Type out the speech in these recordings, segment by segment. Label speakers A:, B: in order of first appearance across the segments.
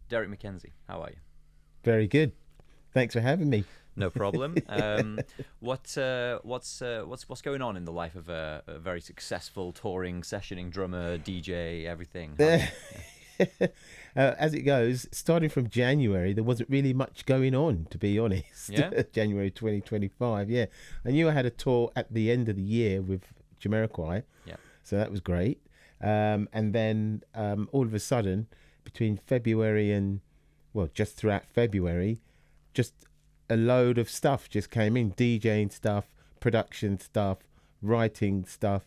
A: Derrick McKenzie. How are you?
B: Very good. Thanks for having me.
A: No problem. What's going on in the life of a very successful touring, sessioning drummer, DJ, everything?
B: As it goes, starting from January, there wasn't really much going on, to be honest.
A: Yeah?
B: January 2025, yeah. I knew I had a tour at the end of the year with Jamiroquai,
A: Yeah.
B: so that was great. And then all of a sudden, between February and, well, just throughout February, just a load of stuff just came in, DJing stuff, production stuff, writing stuff,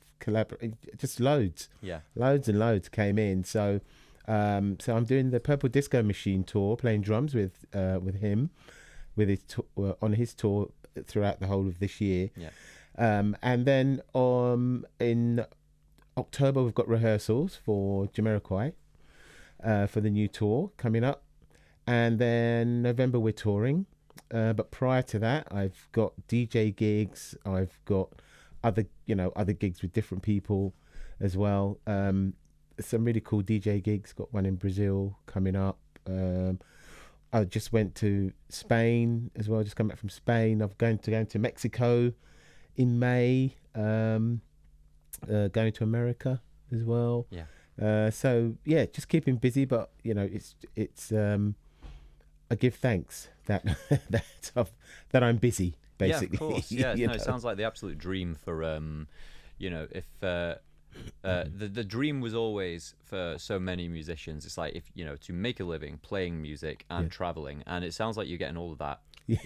B: just loads.
A: Yeah.
B: Loads and loads came in. So I'm doing the Purple Disco Machine tour, playing drums with him, with his on his tour throughout the whole of this year.
A: Yeah.
B: And then in October we've got rehearsals for Jamiroquai for the new tour coming up, and then November we're touring. But prior to that, I've got DJ gigs. I've got other gigs with different people as well. Some really cool DJ gigs. Got one in Brazil coming up. I just went to Spain as well. Just come back from Spain. I'm going to Mexico in May. Going to America as well.
A: Yeah.
B: So yeah, just keeping busy. But it's I give thanks that that I'm busy, basically.
A: Yeah, of course. Yeah, no, it sounds like the absolute dream for if the dream was always for so many musicians. It's like, if to make a living playing music and traveling, and it sounds like you're getting all of that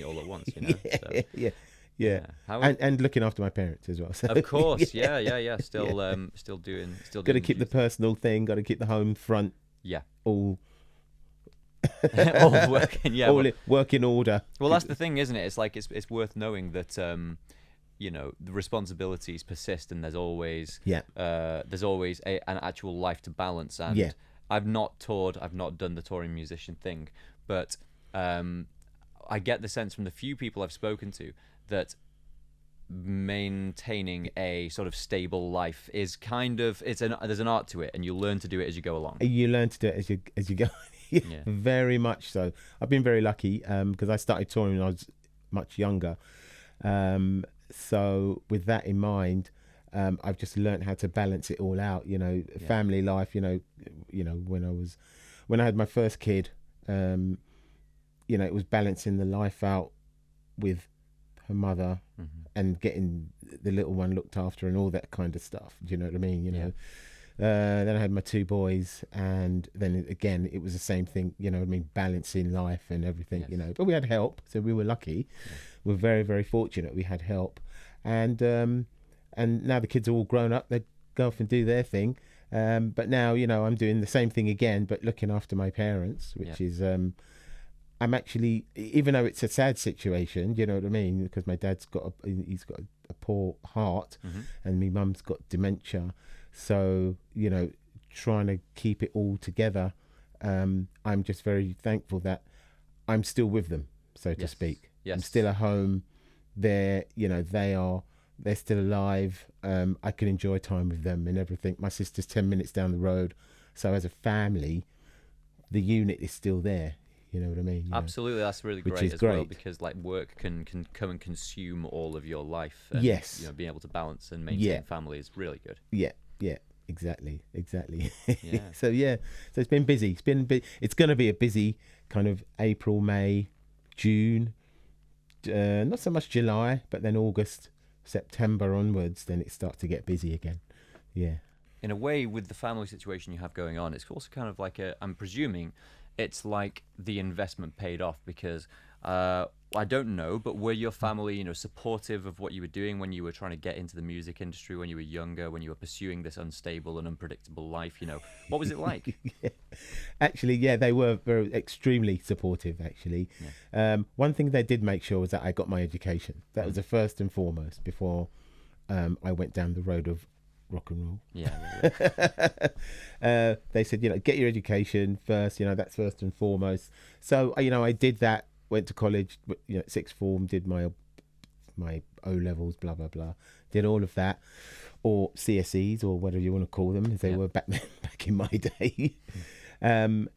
A: all at once.
B: Yeah. And looking after my parents as well. So,
A: of course, yeah. Still doing.
B: Got to keep the personal thing. Got to keep the home front.
A: Yeah.
B: All
A: working, yeah.
B: Work in order.
A: Well, that's the thing, isn't it? It's like it's worth knowing that the responsibilities persist, and there's always an actual life to balance. And I've not toured, I've not done the touring musician thing, but I get the sense from the few people I've spoken to that maintaining a sort of stable life is there's an art to it, and you learn to do it as you go along.
B: You learn to do it as you go. Yeah, very much so. I've been very lucky because I started touring when I was much younger. So with that in mind, I've just learned how to balance it all out. Family life. When I had my first kid, it was balancing the life out with her mother and getting the little one looked after and all that kind of stuff. Do you know what I mean? Then I had my two boys, and then again it was the same thing, balancing life and everything. But we had help, so we were lucky. We're very, very fortunate we had help, and now the kids are all grown up. They go off and do their thing, but now I'm doing the same thing again, but looking after my parents, which is I'm actually, even though it's a sad situation, do you know what I mean, because my dad's got a poor heart, and my mum's got dementia. So, trying to keep it all together, I'm just very thankful that I'm still with them, so to speak.
A: Yes.
B: I'm still at home. They're still alive. I can enjoy time with them and everything. My sister's 10 minutes down the road. So as a family, the unit is still there. You know what I mean?
A: Absolutely, that's really great as well, because like work can come and consume all of your life. And, being able to balance and maintain family is really good.
B: Yeah, exactly.
A: Yeah.
B: So it's been busy. It's going to be a busy kind of April, May, June. Not so much July, but then August, September onwards, then it starts to get busy again. Yeah.
A: In a way, with the family situation you have going on, it's also kind of like I'm presuming it's like the investment paid off, because I don't know, but were your family, supportive of what you were doing when you were trying to get into the music industry, when you were younger, when you were pursuing this unstable and unpredictable life? What was it like?
B: Actually, they were very extremely supportive. Actually, one thing they did make sure was that I got my education. That was the first and foremost before I went down the road of rock and roll. They said, get your education first. That's first and foremost. So I did that. Went to college, sixth form, did my O levels, blah blah blah, did all of that, or CSEs, or whatever you want to call them, as they were back in my day. And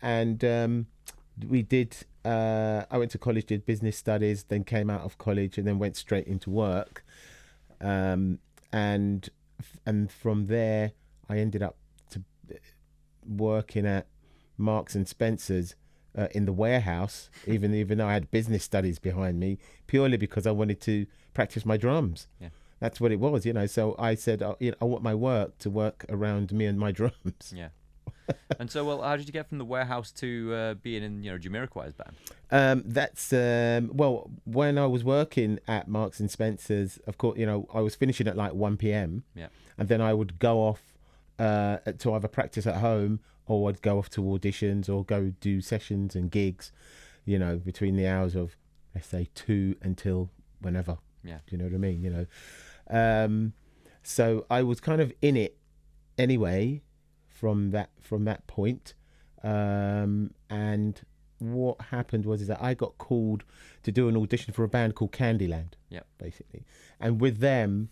B: we did. I went to college, did business studies, then came out of college, and then went straight into work. And from there, I ended up working at Marks and Spencer's in the warehouse, even though I had business studies behind me, purely because I wanted to practice my drums.
A: Yeah.
B: That's what it was, So I said, I want my work to work around me and my drums.
A: Yeah. And so, well, how did you get from the warehouse to being in, Jamiroquai's band?
B: That's well, when I was working at Marks and Spencer's, of course, I was finishing at like 1 p.m.
A: Yeah.
B: And then I would go off to either practice at home, or I'd go off to auditions or go do sessions and gigs, between the hours of, let's say, 2 until whenever.
A: Yeah.
B: Do you know what I mean? So I was kind of in it anyway from that point. And what happened was that I got called to do an audition for a band called Candyland.
A: Yeah.
B: Basically. And with them,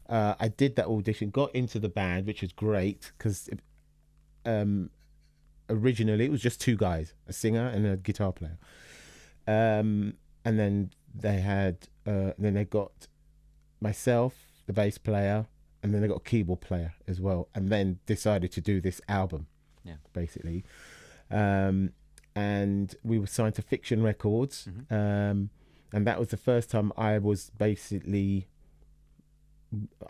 B: I did that audition, got into the band, which was great because originally it was just 2 guys, a singer and a guitar player. And then they got myself, the bass player, and then they got a keyboard player as well, and then decided to do this album.
A: Yeah.
B: Basically. And we were signed to Fiction Records.
A: Mm-hmm.
B: And that was the first time I was basically,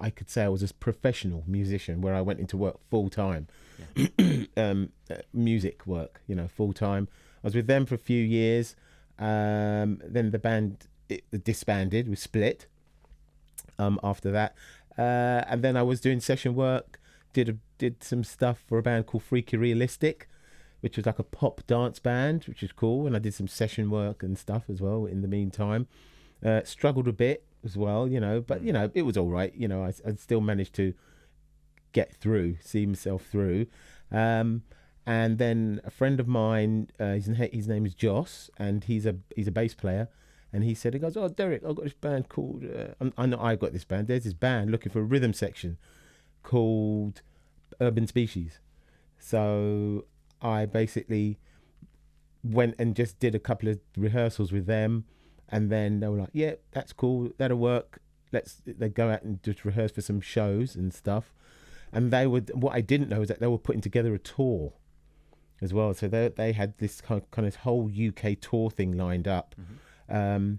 B: I could say I was a professional musician, where I went into work full time. Yeah. Music work, full time. I was with them for a few years. Then the band disbanded, we split after that. And then I was doing session work, did some stuff for a band called Freaky Realistic, which was like a pop dance band, which is cool. And I did some session work and stuff as well in the meantime. Struggled a bit as well, but it was all right. I still managed to see myself through. And then a friend of mine, his name is Joss, and he's a bass player. And he goes, "Oh, Derrick, I've got this band called, I know I've got this band. There's this band looking for a rhythm section called Urban Species." So I basically went and just did a couple of rehearsals with them. And then they were like, "Yeah, that's cool. That'll work. They go out and just rehearse for some shows and stuff." And what I didn't know is that they were putting together a tour as well. So they had this kind of whole UK tour thing lined up.
A: Mm-hmm.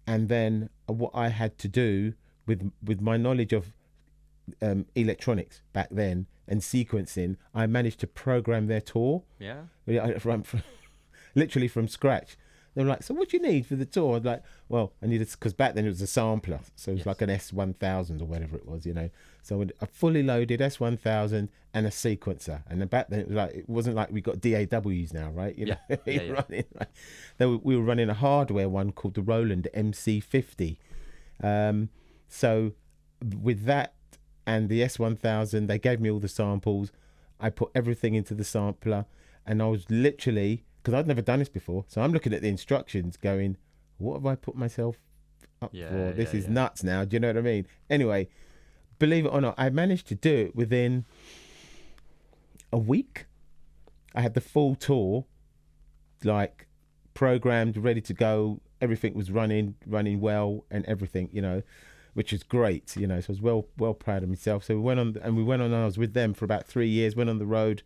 B: And then what I had to do with my knowledge of electronics back then and sequencing, I managed to program their tour.
A: Yeah.
B: Literally from scratch. They were like, "So what do you need for the tour?" I was like, "Well, I needed," because back then it was a sampler, so it was like an S1000 or whatever it was, So a fully loaded S1000 and a sequencer. And then back then it wasn't like we got DAWs now, right? Running, right? We were running a hardware one called the Roland MC50. So with that and the S1000, they gave me all the samples. I put everything into the sampler, and I was literally, because I'd never done this before, so I'm looking at the instructions going, what have I put myself up for? This is nuts now. Do you know what I mean? Anyway, believe it or not, I managed to do it within a week. I had the full tour, like, programmed, ready to go. Everything was running well and everything, which is great, So I was well proud of myself. So we went on, and I was with them for about 3 years, went on the road,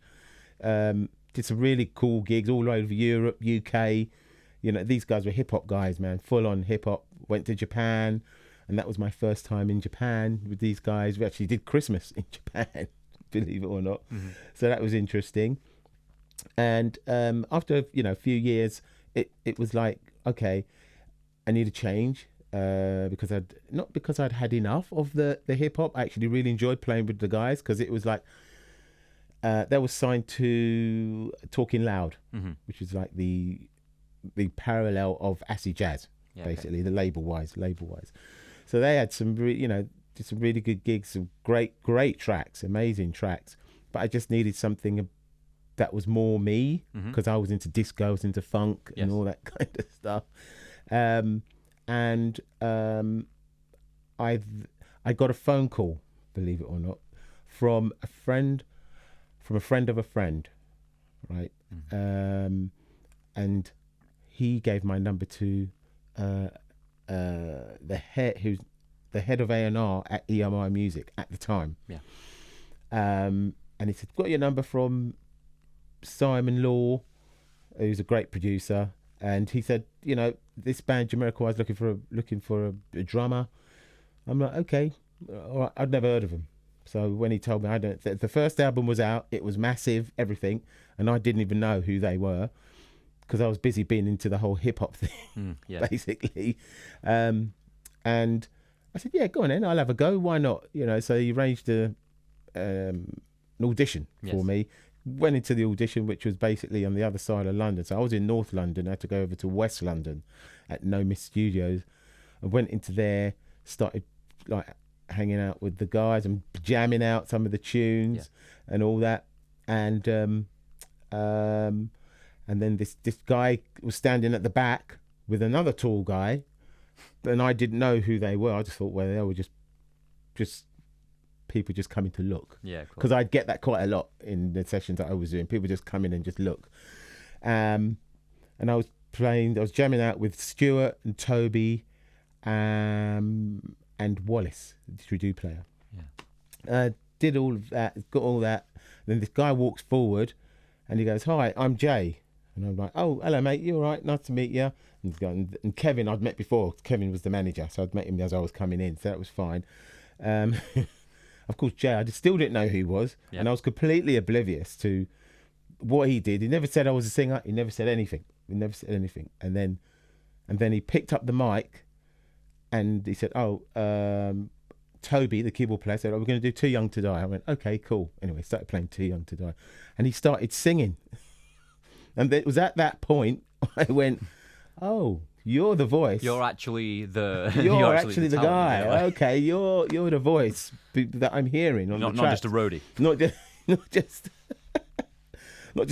B: did some really cool gigs all over Europe, UK. These guys were hip-hop guys, man, full-on hip-hop. Went to Japan, and that was my first time in Japan with these guys. We actually did Christmas in Japan, believe it or not. Mm-hmm. So that was interesting. And after, a few years, it was like, okay, I need a change. Because I'd had enough of the hip-hop. I actually really enjoyed playing with the guys, because it was like, they were signed to Talking Loud, mm-hmm. which is like the parallel of Acid Jazz, basically, the label-wise. So they had some, did some really good gigs, some great tracks, amazing tracks. But I just needed something that was more me, because I was into disco, I was into funk and all that kind of stuff. And I got a phone call, believe it or not, from a friend of a friend, right? Mm-hmm. And he gave my number to the head of A&R at EMI Music at the time.
A: Yeah.
B: And he said, got your number from Simon Law, who's a great producer, and he said, you know, this band Jamiroquai is looking for a drummer. I'm like, okay, all right. I'd never heard of them. So when he told me, the first album was out, it was massive, everything, and I didn't even know who they were because I was busy being into the whole hip hop thing, basically. And I said, yeah, go on then, I'll have a go. Why not? You know, so he arranged an audition for me. Went into the audition, which was basically on the other side of London. So I was in North London. I had to go over to West London at No Miss Studios. I went into there, started like hanging out with the guys and jamming out some of the tunes and all that. And then this guy was standing at the back with another tall guy, and I didn't know who they were. I just thought, well, they were just people just coming to look.
A: Yeah,
B: because I'd get that quite a lot in the sessions that I was doing. People just come in and just look. And I was jamming out with Stuart and Toby, and Wallace, the Trudeau player. Yeah. Did all of that, got all that. Then this guy walks forward and he goes, "Hi, I'm Jay." And I'm like, "Oh, hello, mate. You all right? Nice to meet you." And Kevin, I'd met before. Kevin was the manager, so I'd met him as I was coming in, so that was fine. Of course, Jay, I still didn't know who he was, and I was completely oblivious to what he did. He never said I was a singer. He never said anything. And then he picked up the mic and he said, Toby, the keyboard player, said, "Oh, we're going to do Too Young to Die." I went, "Okay, cool." Anyway, started playing Too Young to Die. And he started singing. And it was at that point I went, "Oh, you're the voice.
A: You're actually the
B: You're actually the guy.
A: Yeah, like...
B: Okay, you're the voice that I'm hearing on the track.
A: Not just a roadie.
B: Not just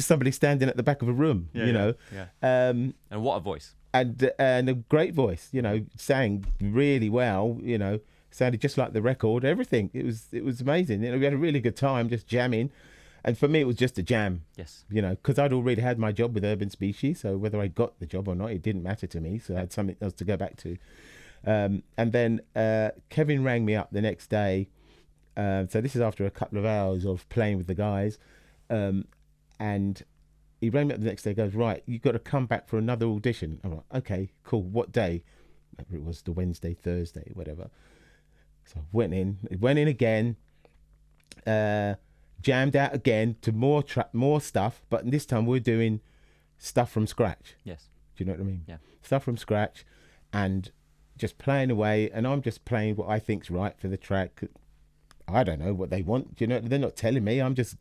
B: somebody standing at the back of a room, you know.
A: Yeah. And what a voice.
B: And a great voice, you know, sang really well, you know, sounded just like the record, everything. It was amazing. You know, we had a really good time just jamming. And for me, it was just a jam. Yes. You know, because I'd already had my job with Urban Species, so whether I got the job or not, it didn't matter to me. So I had something else to go back to. And then Kevin rang me up the next day. So this is after a couple of hours of playing with the guys. And he rang me up the next day, goes, "Right, you've got to come back for another audition." I'm like, "Okay, cool. What day?" Maybe it was the Wednesday, Thursday, whatever. So I went in again, jammed out again to more stuff, but this time we're doing stuff from scratch. Yes. Do you know what I mean? Yeah. Stuff from scratch and just playing away, and I'm just playing what I think's right for the track. I don't know what they want. You know, they're not telling me. I'm just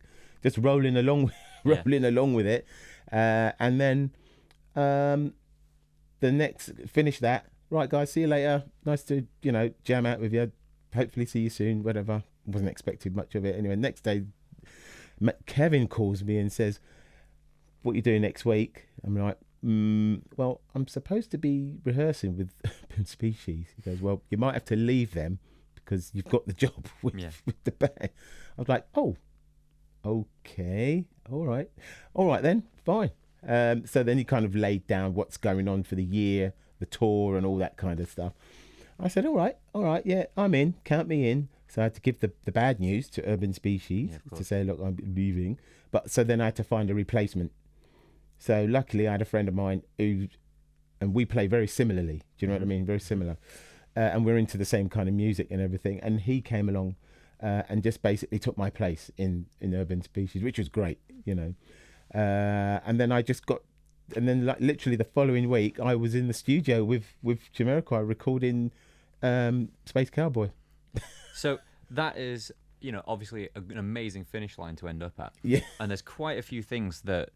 B: rolling along with it. And then the next, finish that. Right, guys, see you later. Nice to, you know, jam out with you. Hopefully see you soon, whatever. Wasn't expecting much of it. Anyway, next day, Kevin calls me and says, "What are you doing next week?" I'm like, "Well, I'm supposed to be rehearsing with Urban Species." He goes, "Well, you might have to leave them because you've got the job with the band." I was like, "Oh, okay, all right then, fine." So then he kind of laid down what's going on for the year, the tour and all that kind of stuff. I said, all right, yeah, I'm in, count me in. So I had to give the bad news to Urban Species to say, "Look, I'm leaving." But so then I had to find a replacement. So luckily I had a friend of mine and we play very similarly. Do you know what I mean? Very similar. And we're into the same kind of music and everything. And he came along and just basically took my place in Urban Species, which was great, you know. And then like literally the following week, I was in the studio with Jamiroquai recording Space Cowboy.
A: So that is, you know, obviously an amazing finish line to end up at.
B: Yeah.
A: And there's quite a few things that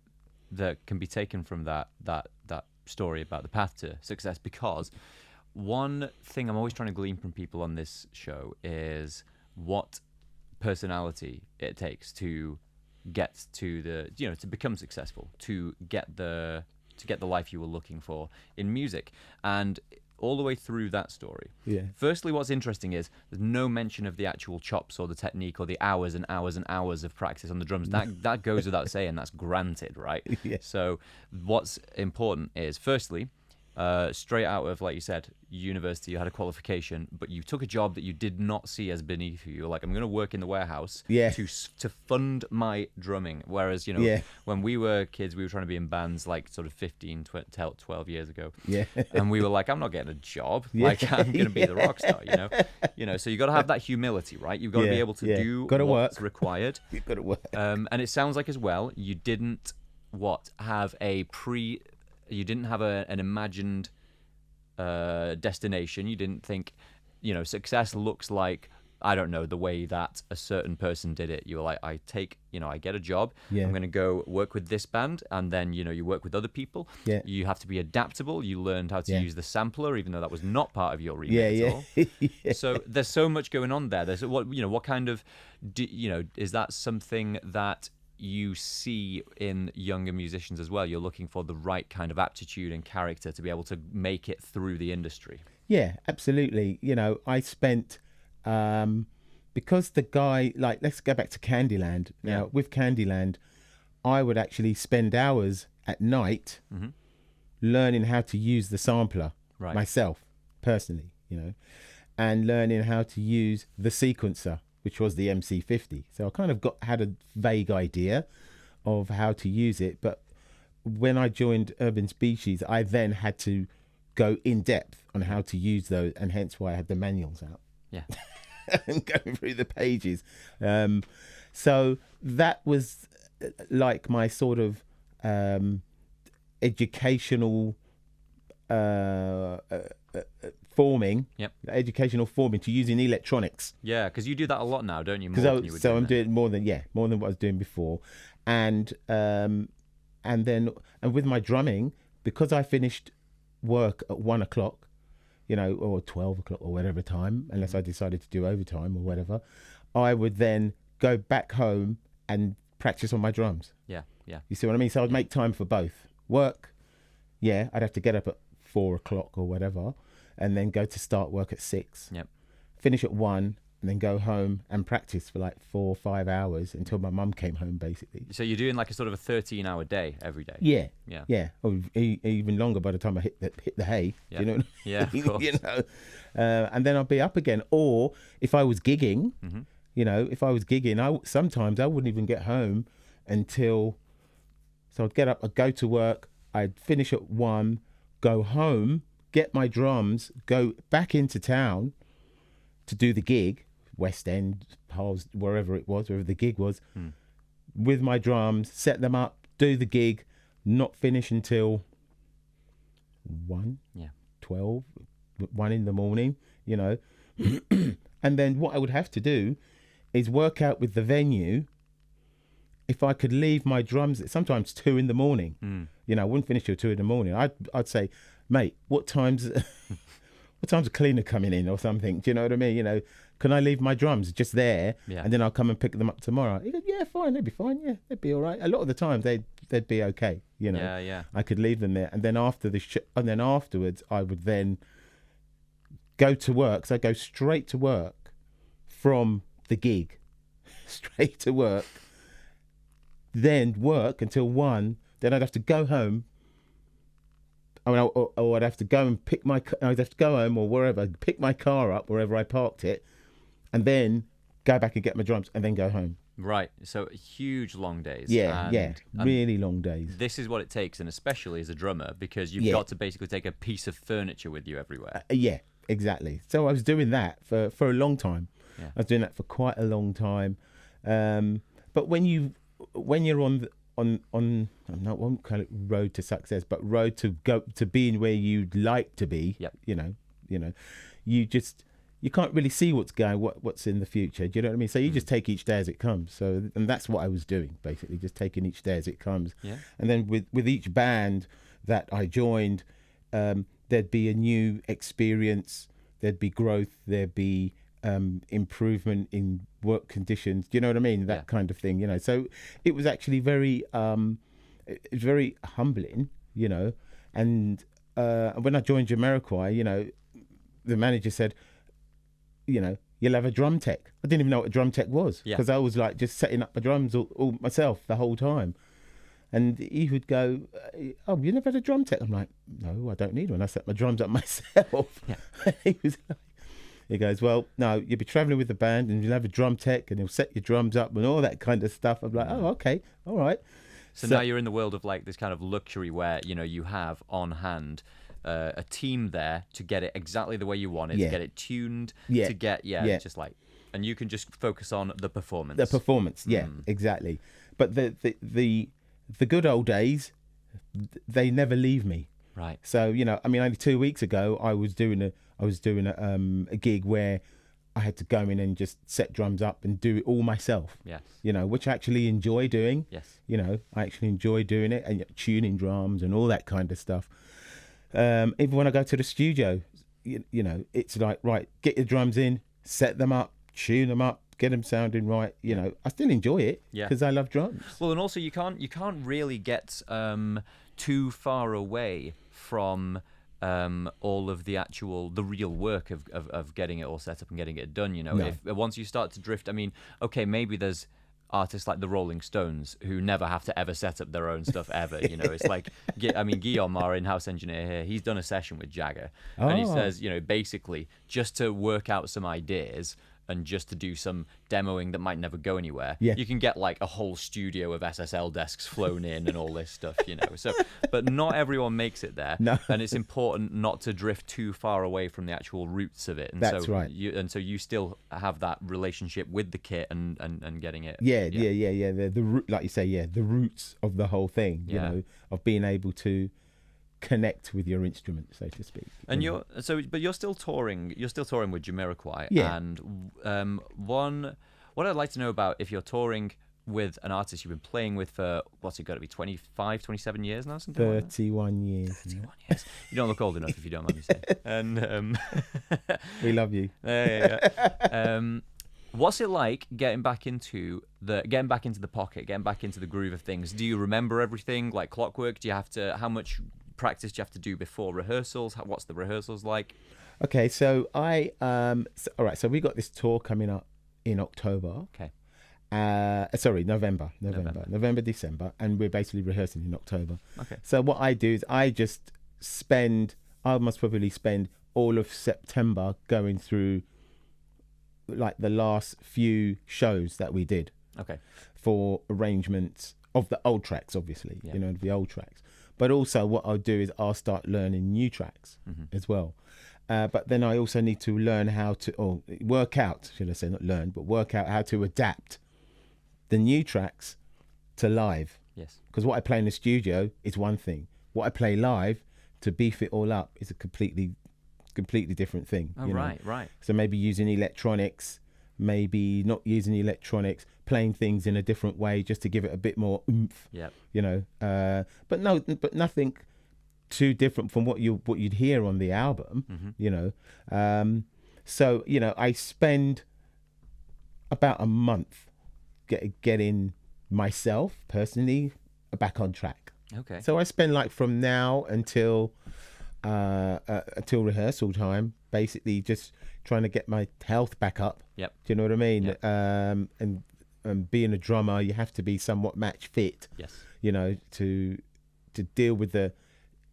A: can be taken from that story about the path to success, because one thing I'm always trying to glean from people on this show is what personality it takes to get to the, you know, to become successful, to get the life you were looking for in music. And all the way through that story.
B: Yeah.
A: Firstly, what's interesting is there's no mention of the actual chops or the technique or the hours and hours and hours of practice on the drums. That goes without saying. That's granted, right?
B: Yeah.
A: So what's important is, firstly, straight out of, like you said, university, you had a qualification, but you took a job that you did not see as beneath you. You were like, I'm going to work in the warehouse to fund my drumming. Whereas, when we were kids, we were trying to be in bands like sort of 15, 12 years ago.
B: Yeah.
A: And we were like, I'm not getting a job. Like, I'm going to be the rock star, So you got to have that humility, right? You've got to be able to do what's required.
B: You've got to work.
A: And it sounds like as well, you didn't have you didn't have an imagined destination. You didn't think, success looks like, I don't know, the way that a certain person did it. You were like, I get a job. I'm going to go work with this band. And then, you work with other people. Yeah. You have to be adaptable. You learned how to use the sampler, even though that was not part of your remit at all. So there's so much going on there. There's what kind of, is that something that you see in younger musicians as well? You're looking for the right kind of aptitude and character to be able to make it through the industry.
B: Yeah, absolutely. I spent because the guy, like, let's go back to Candyland. Now, with Candyland, I would actually spend hours at night learning how to use the sampler myself personally, and learning how to use the sequencer, which was the MC50. So I kind of had a vague idea of how to use it. But when I joined Urban Species, I then had to go in depth on how to use those, and hence why I had the manuals out.
A: Yeah.
B: And going through the pages. So that was like my sort of educational educational forming to using electronics.
A: Yeah, because you do that a lot now, don't you?
B: I'm doing more than what I was doing before, and with my drumming, because I finished work at 1 o'clock, or 12 o'clock or whatever time, unless I decided to do overtime or whatever, I would then go back home and practice on my drums.
A: Yeah.
B: You see what I mean? So I'd make time for both work. Yeah, I'd have to get up at 4 o'clock or whatever, and then go to start work at 6.
A: Yep.
B: Finish at 1, and then go home and practice for like 4 or 5 hours until my mum came home, basically.
A: So you're doing like a sort of a 13-hour day every day.
B: Yeah. Or even longer by the time I hit the hay.
A: Yeah.
B: You know.
A: Yeah, of course.
B: And then I'll be up again. Or if I was gigging, sometimes I wouldn't even get home until. So I'd get up, I'd go to work, I'd finish at 1. Go home, get my drums, go back into town to do the gig, West End, Hulls, wherever the gig was, with my drums, set them up, do the gig, not finish until 1, 12, 1 in the morning, And then what I would have to do is work out with the venue if I could leave my drums at sometimes 2 in the morning. I wouldn't finish till 2 in the morning. I'd say, mate, what time's a cleaner coming in or something? Do you know what I mean? Can I leave my drums just there and then I'll come and pick them up tomorrow? He goes, yeah, fine, they'd be fine. Yeah, they'd be all right. A lot of the time they'd be okay.
A: Yeah.
B: I could leave them there, and then afterwards I would then go to work. So I go straight to work from the gig, straight to work. Then work until 1. Then I'd have to go home. Or I'd have to go and I'd have to go home or wherever, pick my car up wherever I parked it, and then go back and get my drums and then go home.
A: Right. So huge long days.
B: Yeah, really long days.
A: This is what it takes, and especially as a drummer, because you've got to basically take a piece of furniture with you everywhere.
B: Yeah, exactly. So I was doing that for a long time. Yeah. I was doing that for quite a long time. But when you're on I won't call it road to success, but road to go to being where you'd like to be.
A: Yep.
B: You can't really see what's in the future. Do you know what I mean? So you just take each day as it comes. So, and that's what I was doing, basically, just taking each day as it comes.
A: Yeah.
B: And then with each band that I joined, there'd be a new experience, there'd be growth, there'd be improvement in work conditions. Do you know what I mean? That kind of thing, So it was actually very humbling, and when I joined Jamiroquai, you know, the manager said, you know, you'll have a drum tech. I didn't even know what a drum tech was because I was like just setting up the drums all myself the whole time. And he would go, oh, you never had a drum tech? I'm like, no, I don't need one. I set my drums up myself. Yeah. He goes, well, no, you'll be traveling with the band and you'll have a drum tech and he'll set your drums up and all that kind of stuff. I'm like, oh, okay, all right.
A: So now you're in the world of like this kind of luxury where, you know, you have on hand a team there to get it exactly the way you want it, to get it tuned, to get, just like, and you can just focus on the performance.
B: The performance, exactly. But the good old days, they never leave me.
A: Right.
B: So, you know, I mean, only 2 weeks ago, I was doing a gig where I had to go in and just set drums up and do it all myself.
A: Yes.
B: You know, which I actually enjoy doing.
A: Yes.
B: You know, I actually enjoy doing it and tuning drums and all that kind of stuff. Even when I go to the studio, you know, it's like, right, get your drums in, set them up, tune them up, get them sounding right. You know, I still enjoy it because I love drums.
A: Well, and also you can't really get too far away from all of the real work of getting it all set up and getting it done. You know, if once you start to drift, I mean, okay, maybe there's artists like the Rolling Stones who never have to ever set up their own stuff ever. You know, it's like, I mean, Guillaume, our in-house engineer here, he's done a session with Jagger, and he says, you know, basically just to work out some ideas and just to do some demoing that might never go anywhere, you can get like a whole studio of SSL desks flown in and all this stuff, you know. So, but not everyone makes it there, and it's important not to drift too far away from the actual roots of it. And
B: That's
A: so
B: right.
A: So you still have that relationship with the kit and getting it.
B: The like you say, the roots of the whole thing. You know, of being able to connect with your instrument, so to speak.
A: And you're still touring. You're still touring with Jamiroquai. And what I'd like to know about, if you're touring with an artist you've been playing with for, what's it got to be, 25, 27 years now, something
B: 31 years.
A: 31 years. You don't look old enough, if you don't mind me saying. And
B: we love you.
A: What's it like getting back into the pocket, getting back into the groove of things? Do you remember everything like clockwork? Do you have to? How much practice do you have to do before rehearsals? What's the rehearsals like?
B: Okay, so all right, so we got this tour coming up in October.
A: Okay.
B: November, December, and we're basically rehearsing in October.
A: Okay.
B: So what I do is I must probably spend all of September going through like the last few shows that we did.
A: Okay.
B: For arrangements of the old tracks, obviously, you know, the old tracks. But also what I'll do is I'll start learning new tracks as well. But then I also need to learn how to, work out, should I say, not learn, but work out how to adapt the new tracks to live.
A: Yes.
B: Because what I play in the studio is one thing. What I play live to beef it all up is a completely different thing.
A: Oh, right.
B: So maybe using electronics, maybe not using electronics, playing things in a different way just to give it a bit more oomph.
A: Yeah.
B: You know, but nothing too different from what you'd hear on the album. You know, so you know, I spend about a month getting myself personally back on track.
A: Okay.
B: So I spend like from now until rehearsal time, basically just trying to get my health back up.
A: Yep.
B: Do you know what I mean?
A: Yep.
B: And being a drummer, you have to be somewhat match fit.
A: Yes.
B: You know, to deal with the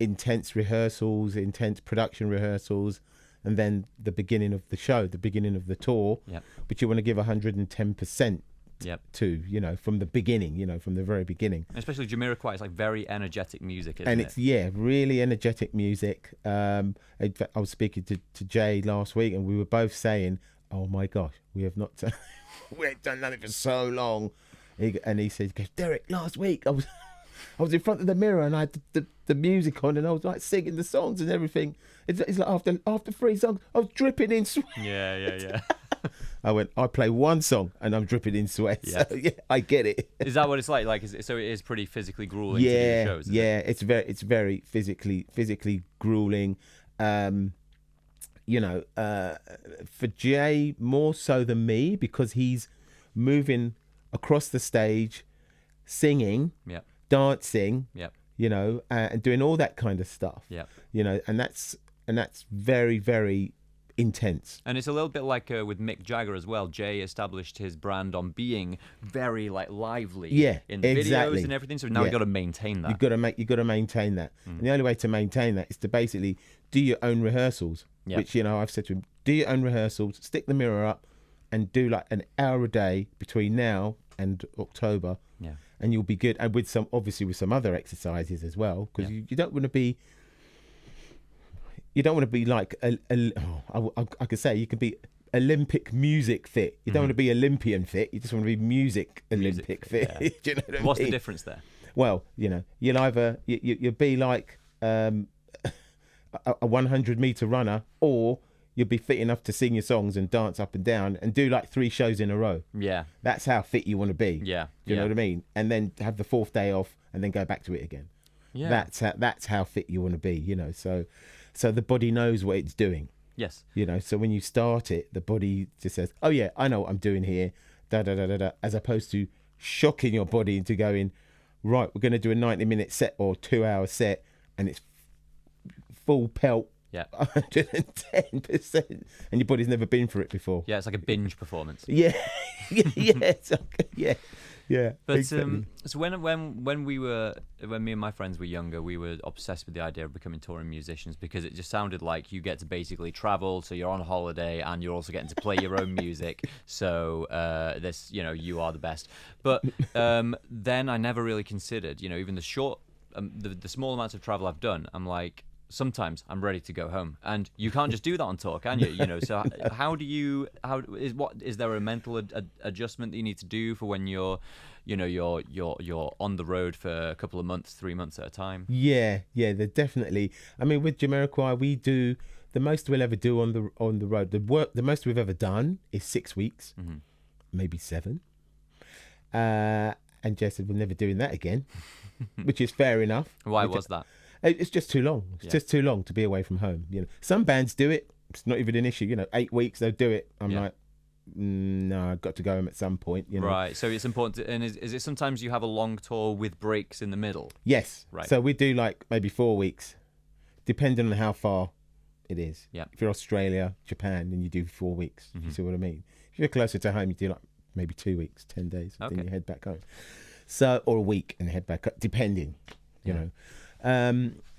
B: intense rehearsals, intense production rehearsals, and then the beginning of the show, the beginning of the tour.
A: Yep.
B: But you want to give 110%.
A: Yep.
B: To, you know, from the beginning, you know, from the very beginning.
A: Especially Jamiroquai, it's like very energetic music, isn't
B: and
A: it?
B: It's really energetic music. In fact, I was speaking to Jay last week, and we were both saying, "Oh my gosh, we have not we ain't done nothing for so long." And he said, "Derrick, last week I was in front of the mirror and I had the music on and I was like singing the songs and everything. It's like after 3 songs, I was dripping in sweat."
A: Yeah.
B: I play one song and I'm dripping in sweat.
A: Yeah.
B: So, yeah, I get it.
A: Is that what it's like? So it is pretty physically grueling to do shows.
B: It's very physically grueling. You know, for Jay more so than me, because he's moving across the stage, singing, dancing.
A: Yep.
B: you know, and doing all that kind of stuff.
A: Yeah.
B: You know, and that's very, very intense.
A: And it's a little bit like with Mick Jagger as well. Jay established his brand on being very like lively in the videos and everything. So now you got to maintain that.
B: You got to maintain that. And the only way to maintain that is to basically do your own rehearsals. Which, you know, I've said to him, do your own rehearsals, stick the mirror up, and do like an hour a day between now and October.
A: Yeah.
B: And you'll be good. And with some other exercises as well, because you don't want to be. You don't want to be like I could say you can be Olympic music fit. You don't want to be Olympian fit. You just want to be music Olympic fit.
A: Yeah.
B: Do you know what I
A: What's
B: mean?
A: the difference there?
B: Well, you know, you'll either you'll be like a 100-meter runner, or you'll be fit enough to sing your songs and dance up and down and do like 3 shows in a row.
A: Yeah.
B: That's how fit you want to be.
A: Yeah.
B: Do you know what I mean? And then have the 4th day off and then go back to it again.
A: Yeah.
B: That's how fit you want to be, you know. So the body knows what it's doing.
A: Yes.
B: You know, so when you start it, the body just says, oh yeah, I know what I'm doing here, da da da da da, as opposed to shocking your body into going, right, we're going to do a 90-minute set or 2-hour set, and it's full pelt, 110%, and your body's never been through it before.
A: Yeah, it's like a binge performance.
B: Yeah, yeah.
A: But
B: exactly.
A: So when me and my friends were younger, we were obsessed with the idea of becoming touring musicians, because it just sounded like you get to basically travel, so you're on holiday and you're also getting to play your own music. So this, you know, you are the best. But then I never really considered, you know, even the short, the small amounts of travel I've done. I'm like, sometimes I'm ready to go home, and you can't just do that on tour, can you? You know, so is there a mental adjustment that you need to do for when you're on the road for a couple of months, 3 months at a time?
B: Yeah, they're definitely. I mean, with Jamiroquai, we do the most we'll ever do on the road. The most we've ever done is 6 weeks, maybe 7. And Jess said we're never doing that again, which is fair enough.
A: Why was that?
B: It's just too long. It's just too long to be away from home. You know, some bands do it. It's not even an issue. You know, 8 weeks they'll do it. I'm like, no, I've got to go home at some point. You know,
A: right? So it's important. And is it sometimes you have a long tour with breaks in the middle?
B: Yes.
A: Right.
B: So we do like maybe 4 weeks, depending on how far it is.
A: Yeah.
B: If you're Australia, Japan, then you do 4 weeks. You see what I mean? If you're closer to home, you do like maybe 2 weeks, 10 days, then you head back home. So, or a week and head back up, depending. You know.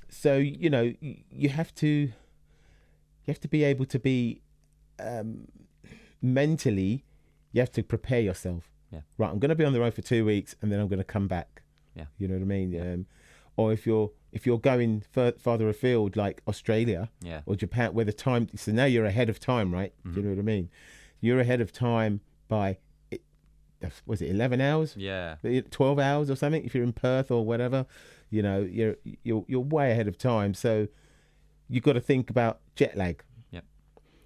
B: So you know, you have to be able to be mentally, you have to prepare yourself. Right, I'm going to be on the road for 2 weeks and then I'm going to come back. You know what I mean? Or if you're going farther afield, like Australia or Japan, where the time, so now you're ahead of time, right? Do you know what I mean? You're ahead of time by, was it 11 hours? 12 hours or something, if you're in Perth or whatever. You know, you're way ahead of time, so you've got to think about jet lag.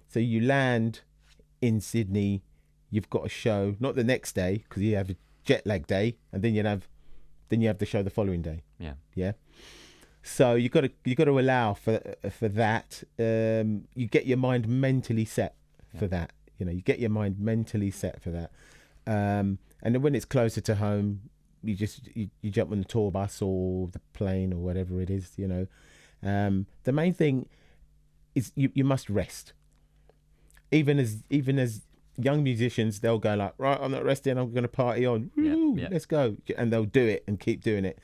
B: So you land in Sydney, you've got a show, not the next day, because you have a jet lag day, and then you have the show the following day. So you got to allow for that. You get your mind mentally set for that. You know, you get your mind mentally set for that. And then when it's closer to home, you jump on the tour bus or the plane or whatever it is, you know. The main thing is you must rest. Even as young musicians, they'll go like, right, I'm not resting, I'm going to party on. Woo, let's go. And they'll do it and keep doing it.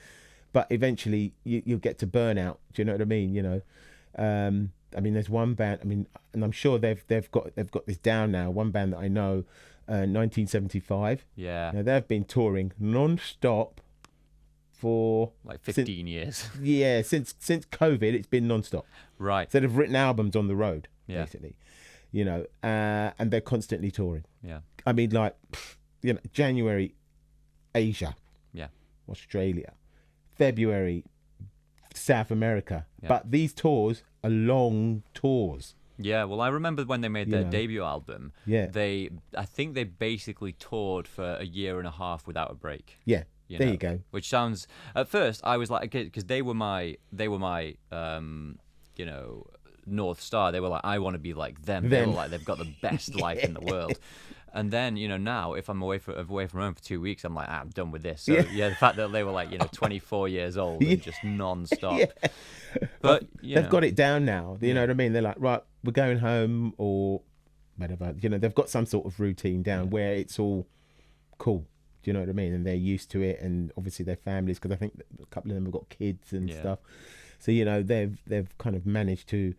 B: But eventually you'll get to burnout. Do you know what I mean? You know, I mean, there's one band, I mean, and I'm sure they've got this down now. One band that I know, 1975.
A: Yeah.
B: Now they've been touring non-stop for
A: like 15 years.
B: Yeah, since COVID, it's been non-stop.
A: Right.
B: So they've written albums on the road, basically. You know, and they're constantly touring.
A: Yeah.
B: I mean, like, you know, January, Asia.
A: Yeah.
B: Australia. February, South America. Yeah. But these tours are long tours.
A: Yeah, well, I remember when they made their debut album.
B: Yeah.
A: I think they basically toured for a year and a half without a break.
B: Yeah. There you go.
A: Which sounds, at first, I was like, because they were my, you know, North Star. They were like, I want to be like them. They were like, they've got the best life in the world. And then, now if I'm away from home for 2 weeks, I'm like, I'm done with this. So the fact that they were like, 24 years old and just non-stop.
B: Yeah.
A: But
B: they've got it down now. You know what I mean? They're like, right, we're going home or whatever. They've got some sort of routine down where it's all cool. Do you know what I mean? And they're used to it, and obviously their families, because I think a couple of them have got kids and stuff. So they've kind of managed to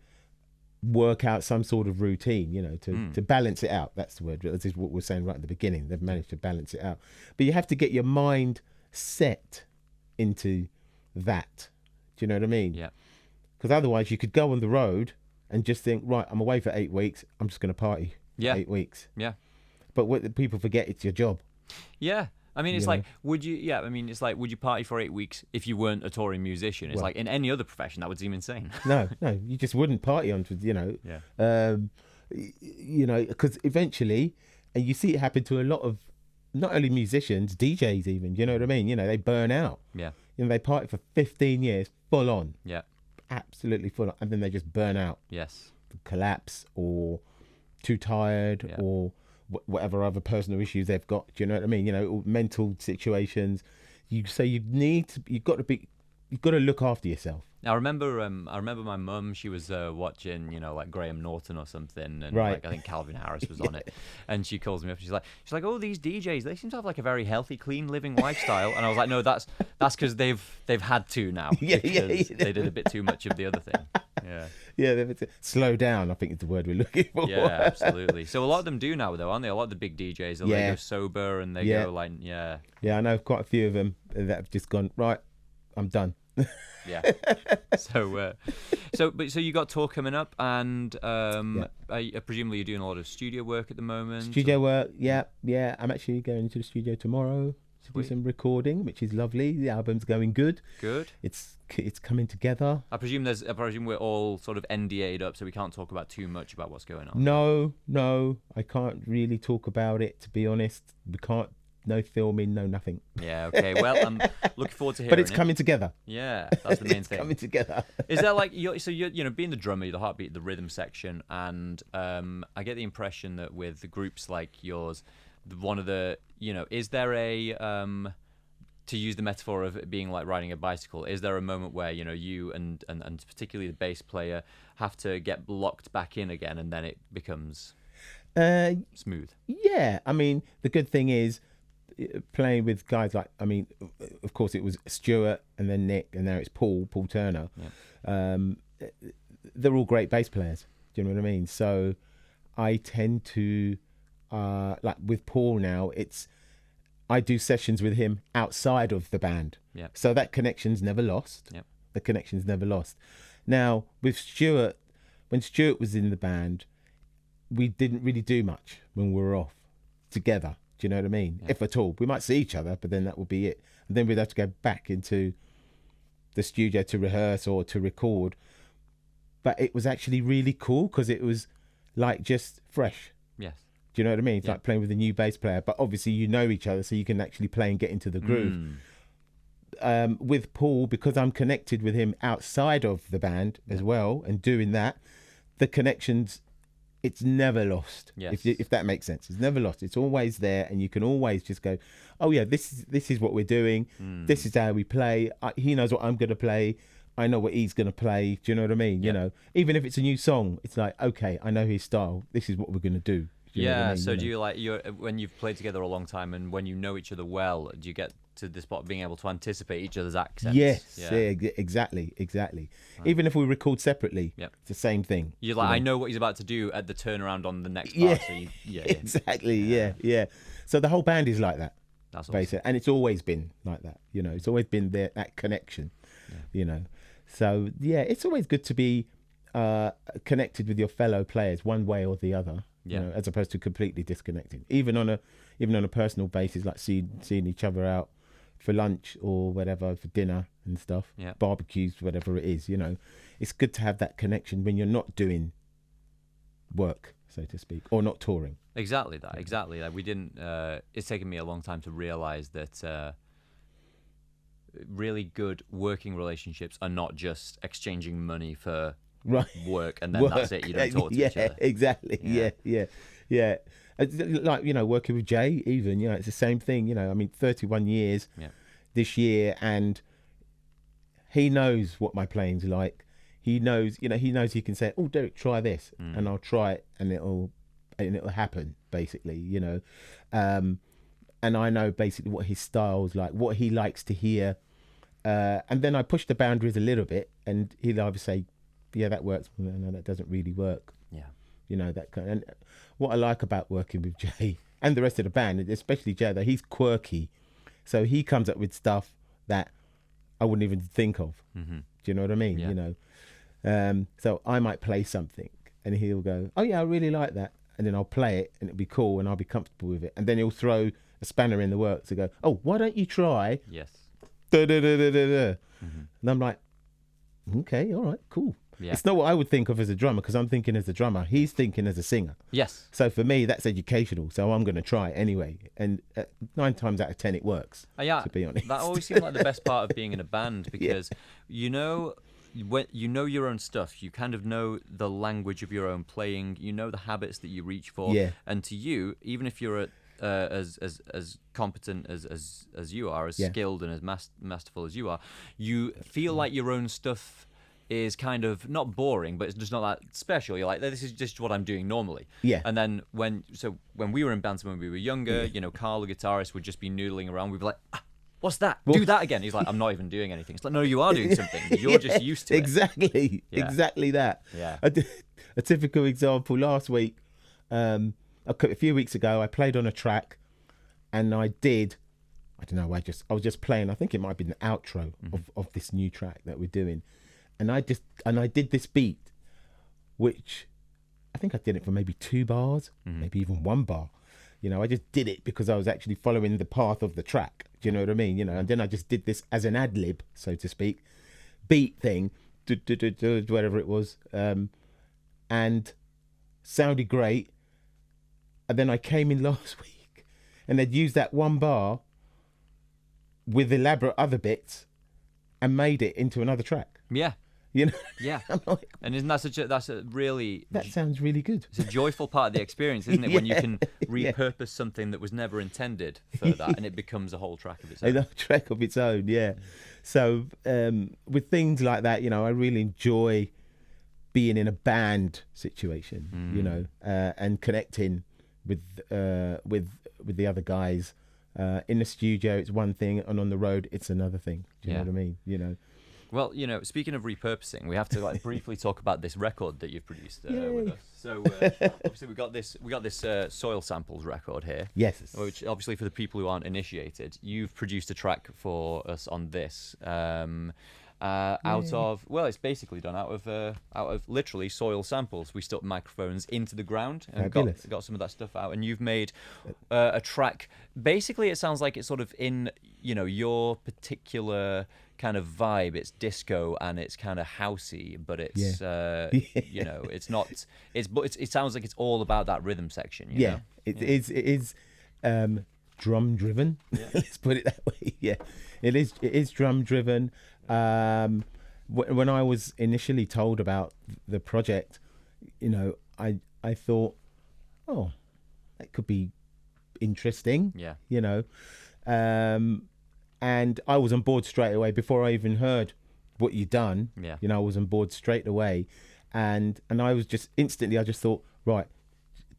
B: work out some sort of routine, to balance it out. That's the word. This is what we're saying right at the beginning. They've managed to balance it out, but you have to get your mind set into that. Do you know what I mean?
A: Yeah.
B: Because otherwise, you could go on the road and just think, right, I'm away for 8 weeks. I'm just going to party.
A: Yeah.
B: 8 weeks.
A: Yeah.
B: But what people forget, it's your job.
A: Yeah. I mean, it's like, would you? Yeah. I mean, it's like, would you party for 8 weeks if you weren't a touring musician? It's like in any other profession that would seem insane.
B: No, you just wouldn't party on.
A: Yeah.
B: Because eventually, and you see it happen to a lot of not only musicians, DJs even. You know what I mean? They burn out.
A: Yeah.
B: They party for 15 years, full on.
A: Yeah.
B: Absolutely full on, and then they just burn out.
A: Yes.
B: Collapse or too tired or whatever other personal issues they've got. Do you know what I mean? Mental situations. You've got to look after yourself.
A: I remember my mum. She was watching, like Graham Norton or something, and
B: right.
A: like I think Calvin Harris was on it. And she calls me up. She's like, oh, these DJs, they seem to have like a very healthy, clean living lifestyle. And I was like, no, that's because they've had to now.
B: Yeah.
A: They did a bit too much of the other thing. Yeah.
B: Yeah, slow down, I think is the word we're looking for.
A: Yeah, absolutely. So a lot of them do now, though, aren't they? A lot of the big DJs, they go sober and they go like, Yeah,
B: I know quite a few of them that have just gone, right, I'm done.
A: Yeah. So you got tour coming up, and presumably you're doing a lot of studio work at the moment.
B: Studio work, yeah. I'm actually going to the studio tomorrow to do some recording, which is lovely. The album's going good.
A: Good.
B: It's coming together.
A: I presume we're all sort of NDA'd up, so we can't talk about too much about what's going on.
B: No, I can't really talk about it, to be honest. We can't. No filming, no nothing.
A: Yeah, okay. Well, I'm looking forward to hearing it.
B: But it's coming together.
A: Yeah, that's the main thing.
B: It's coming together.
A: Is that like you're being the drummer, the heartbeat, the rhythm section, and I get the impression that with the groups like yours, one of the is there a to use the metaphor of it being like riding a bicycle, is there a moment where you and particularly the bass player have to get locked back in again, and then it becomes smooth?
B: Yeah, I mean the good thing is, playing with guys like, of course it was Stuart and then Nick and now it's Paul Turner. Yeah. They're all great bass players. Do you know what I mean? So I tend to, like with Paul now, I do sessions with him outside of the band.
A: Yeah.
B: So that connection's never lost.
A: Yeah.
B: The connection's never lost. Now with Stuart, when Stuart was in the band, we didn't really do much when we were off together. Do you know what I mean? Yeah. If at all. We might see each other, but then that would be it. And then we'd have to go back into the studio to rehearse or to record. But it was actually really cool because it was like just fresh.
A: Yes.
B: Do you know what I mean? It's like playing with a new bass player, but obviously you know each other, so you can actually play and get into the groove. With Paul, because I'm connected with him outside of the band as well and doing that, the connections... It's never lost.
A: Yes.
B: If that makes sense. It's never lost. It's always there, and you can always just go, oh yeah, this is what we're doing. This is how we play. He knows what I'm going to play. I know what he's going to play. Do you know what I mean?
A: Yep.
B: Even if it's a new song, it's like, okay, I know his style. This is what we're going to do. Do you know what I mean?
A: So do you when you've played together a long time and when you know each other well, do you get to the spot of being able to anticipate each other's accents?
B: Yes, exactly. Right. Even if we record separately, it's the same thing.
A: You're like, I know what he's about to do at the turnaround on the next part.
B: Yeah, so exactly. Yeah. So the whole band is like that.
A: That's
B: basically, awesome. And it's always been like that. It's always been there, that connection. Yeah. So it's always good to be connected with your fellow players one way or the other. As opposed to completely disconnecting. Even on a personal basis, like seeing each other out for lunch or whatever, for dinner and stuff, barbecues, whatever it is, it's good to have that connection when you're not doing work, so to speak, or not touring.
A: Exactly that. Like we didn't. It's taken me a long time to realize that really good working relationships are not just exchanging money for
B: right.
A: work, and then that's it. You don't talk to each other.
B: Exactly. Yeah. Like, you know, working with Jay, even, you know, it's the same thing. You know, I mean, 31 years this year, and he knows what my playing's like. He knows, you know, he can say, "Oh, Derrick, try this," and I'll try it, and it'll happen, basically, you know. And I know basically what his style's like, what he likes to hear, and then I push the boundaries a little bit, and he'll either say, "Yeah, that works," no, that doesn't really work.
A: Yeah,
B: you know, that kind. And what I like about working with Jay and the rest of the band, especially Jay, that he's quirky, so he comes up with stuff that I wouldn't even think of. Do you know what I mean? You know. So I might play something and he'll go, "Oh yeah, I really like that," and then I'll play it and it'll be cool and I'll be comfortable with it, and then he'll throw a spanner in the works to go, "Oh, why don't you try da da da da da da?" And I'm like, "Okay, all right, cool." It's not what I would think of as a drummer, because I'm thinking as a drummer, he's thinking as a singer. So for me, that's educational, so I'm going to try it anyway, and 9 times out of 10 it works. To be honest,
A: that always seems like the best part of being in a band, because you know, when you know your own stuff, you kind of know the language of your own playing, you know the habits that you reach for, and to you, even if you're as competent as you are, as skilled and as masterful as you are, you feel like your own stuff is kind of not boring, but it's just not that special. You're like, this is just what I'm doing normally. And then when we were in bands when we were younger, you know, Carl, the guitarist, would just be noodling around. We'd be like, "What's that? Do that again." He's like, "I'm not even doing anything." It's like, "No, you are doing something. You're just used to it."
B: Exactly that. A typical example last week, a few weeks ago, I played on a track, and I don't know, I was just playing, I think it might have been the outro of this new track that we're doing, and I did this beat, which I think I did it for maybe 2 bars, maybe even 1 bar. You know, I just did it because I was actually following the path of the track. Do you know what I mean? You know, and then I just did this as an ad lib, so to speak, beat thing, whatever it was, and sounded great. And then I came in last week, and they'd used that 1 bar with elaborate other bits, and made it into another track. You know? I'm like,
A: and isn't that that's a really...
B: That sounds really good.
A: It's a joyful part of the experience, isn't it? When you can repurpose something that was never intended for that, and it becomes a whole track of its own.
B: A track of its own, So with things like that, you know, I really enjoy being in a band situation, you know, and connecting with the other guys. In the studio, it's one thing, and on the road, it's another thing. Do you know what I mean? You know.
A: Well, you know, speaking of repurposing, we have to briefly talk about this record that you've produced with us. So obviously we got this Soil Samples record here. Which obviously, for the people who aren't initiated, you've produced a track for us on this. Out of, well, it's basically done out of literally soil samples. We stuck microphones into the ground and got some of that stuff out, and you've made a track. Basically, it sounds like it's sort of in, you know, your particular kind of vibe. It's disco and it's kind of housey, but it's you know, it's not. It sounds like it's all about that rhythm section. You know?
B: It is drum driven. Let's put it that way. It is drum driven. When I was initially told about the project, you know, I thought, oh, that could be interesting. You know, and I was on board straight away before I even heard what you'd done. You know, I was on board straight away, and I was just instantly, I just thought, right,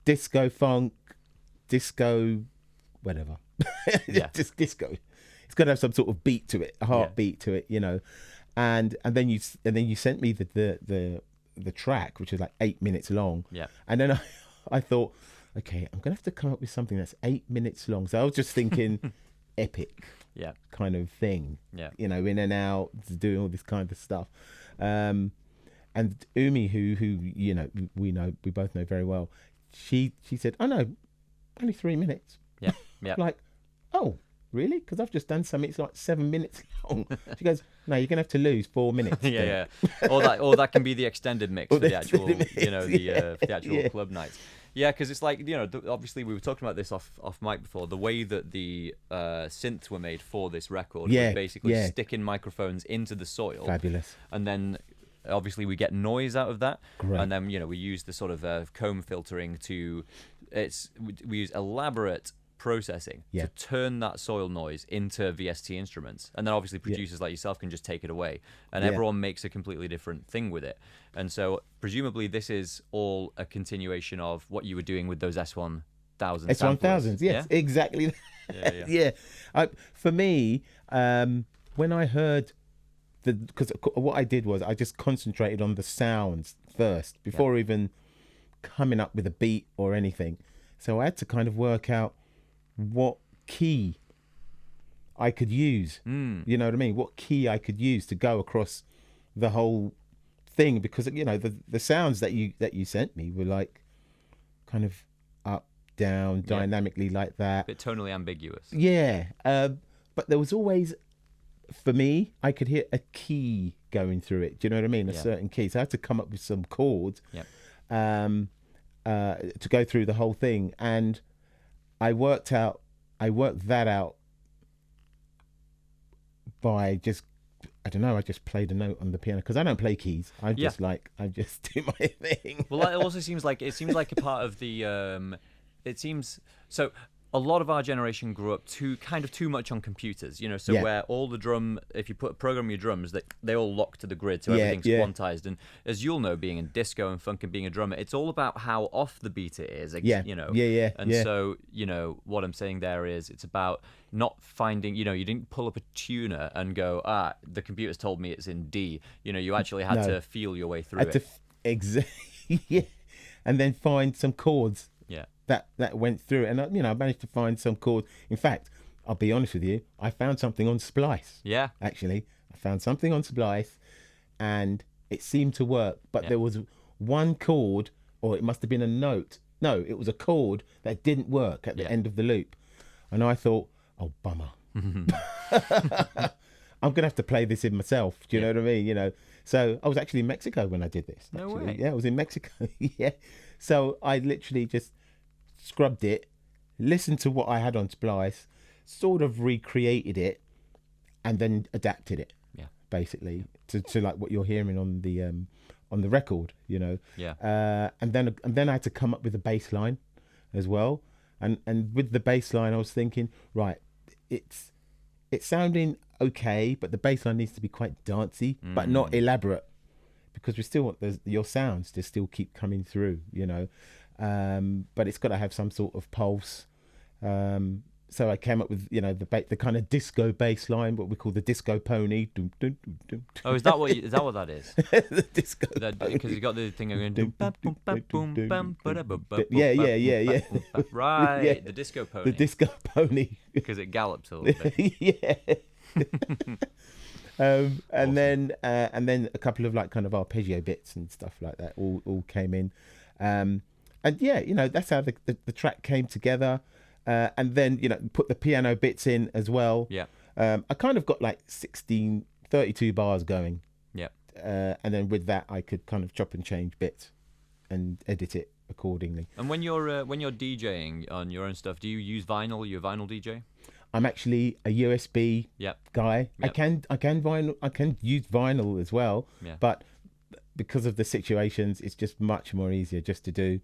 B: disco funk, disco, whatever, just disco. It's got to have some sort of beat to it, a heartbeat to it, you know. And then you sent me the track, which is like 8 minutes long. And then I thought, okay, I'm gonna have to come up with something that's 8 minutes long. So I was just thinking, epic, kind of thing. You know, in and out, doing all this kind of stuff. And Umi, who you know, we both know very well. She said, "Oh no, only 3 minutes." Like, oh. Really? Because I've just done something. It's like 7 minutes long. She goes, "No, you're gonna have to lose 4 minutes."
A: Or that can be the extended mix for the actual, you know, for the actual club nights. Because it's like, you know, obviously we were talking about this off mic before. The way that the synths were made for this record was basically sticking microphones into the soil.
B: Fabulous.
A: And then obviously we get noise out of that,
B: Great.
A: and then we use the sort of comb filtering we use elaborate processing to turn that soil noise into VST instruments, and then obviously producers like yourself can just take it away, and everyone makes a completely different thing with it. And so presumably this is all a continuation of what you were doing with those S1000
B: S1000s, yes, exactly. Yeah. For me, when I heard because what I did was I just concentrated on the sounds first before even coming up with a beat or anything. So I had to kind of work out what key I could use. You know what I mean? What key I could use to go across the whole thing, because the sounds that you sent me were like kind of up, down, dynamically like that.
A: A bit tonally ambiguous.
B: Yeah, but there was always, for me, I could hear a key going through it. Do you know what I mean? A certain key. So I had to come up with some chords to go through the whole thing, and I worked that out by just, I don't know, I just played a note on the piano, because I don't play keys. I just do my thing.
A: Well, that also seems like a part of the it seems so. A lot of our generation grew up too much on computers, so where all the if you program your drums, they all lock to the grid, so everything's quantized. And as you'll know, being in disco and funk and being a drummer, it's all about how off the beat it is. So, what I'm saying there is it's about not finding, you didn't pull up a tuner and go, the computer's told me it's in D. You actually had to feel your way through it.
B: Exactly. Yeah. And then find some chords.
A: Yeah.
B: That went through it, and I managed to find some chords. In fact, I'll be honest with you, I found something on Splice.
A: Yeah.
B: Actually, I found something on Splice, and it seemed to work. But there was one chord, or it must have been a note. No, it was a chord that didn't work at the end of the loop, and I thought, oh bummer. I'm gonna have to play this in myself. Do you know what I mean? So I was actually in Mexico when I did this.
A: No
B: actually.
A: way.
B: Yeah, I was in Mexico. Yeah. So I literally just scrubbed it, listened to what I had on Splice, sort of recreated it, and then adapted it. Yeah. Basically to like what you're hearing on the record.
A: Yeah.
B: And then I had to come up with a bass line as well. And with the bass line, I was thinking, right, it's sounding okay, but the bass line needs to be quite dancey, but not elaborate, because we still want your sounds to still keep coming through, but it's got to have some sort of pulse. So I came up with the kind of disco bass line, what we call the disco pony. Dum, dum, dum, dum.
A: Oh, is that what that is?
B: The disco,
A: because you got the thing going boom bam boom bam boom bam ba ba ba.
B: Yeah.
A: Right,
B: Yeah.
A: The disco pony.
B: The disco pony,
A: because it gallops a little bit.
B: Yeah. And
A: Awesome.
B: then a couple of like kind of arpeggio bits and stuff like that all came in, and that's how the track came together. And then put the piano bits in as well.
A: Yeah.
B: I kind of got like 32 bars going.
A: Yeah.
B: And then with that I could kind of chop and change bits and edit it accordingly.
A: And when you're DJing on your own stuff, do you use vinyl? Are you a vinyl DJ?
B: I'm actually a USB guy.
A: Yep.
B: I can use vinyl as well.
A: Yeah.
B: But because of the situations, it's just much more easier just to do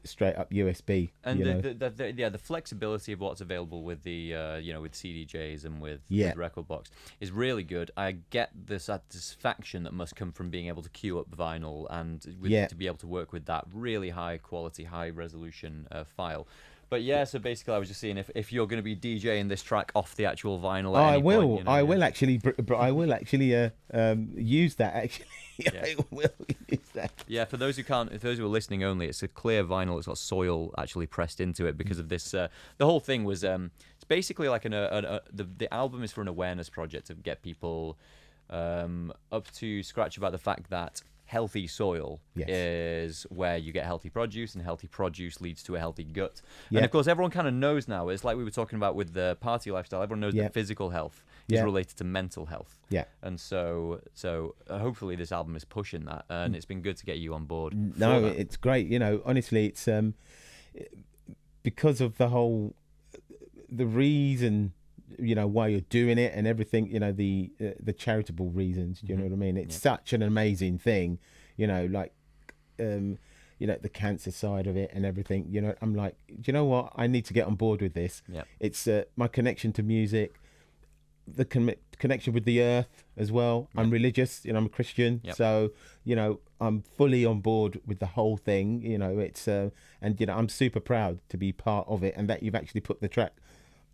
B: straight up USB.
A: And the flexibility of what's available with the with CDJs and with Record Box is really good. I get the satisfaction that must come from being able to queue up vinyl and to be able to work with that really high quality, high resolution file. But so basically I was just seeing if you're going to be DJing this track off the actual vinyl.
B: I will actually use that actually. I will use that.
A: Yeah, for those who are listening only, it's a clear vinyl. It's got soil actually pressed into it because of this. The whole thing was it's basically like the album is for an awareness project to get people up to scratch about the fact that healthy soil is where you get healthy produce, and healthy produce leads to a healthy gut. And of course, everyone kind of knows now. It's like we were talking about with the party lifestyle. Everyone knows that physical health is related to mental health. Yeah. And so hopefully this album is pushing that, and it's been good to get you on board.
B: No, it's great. Honestly, it's because of the reason why you're doing it and everything, the charitable reasons, you know what I mean? It's such an amazing thing, like, the cancer side of it and everything, I'm like, do you know what? I need to get on board with this.
A: Yeah.
B: It's my connection to music, the connection with the earth as well. I'm religious, I'm a Christian. So, I'm fully on board with the whole thing, it's, and, I'm super proud to be part of it and that you've actually put the track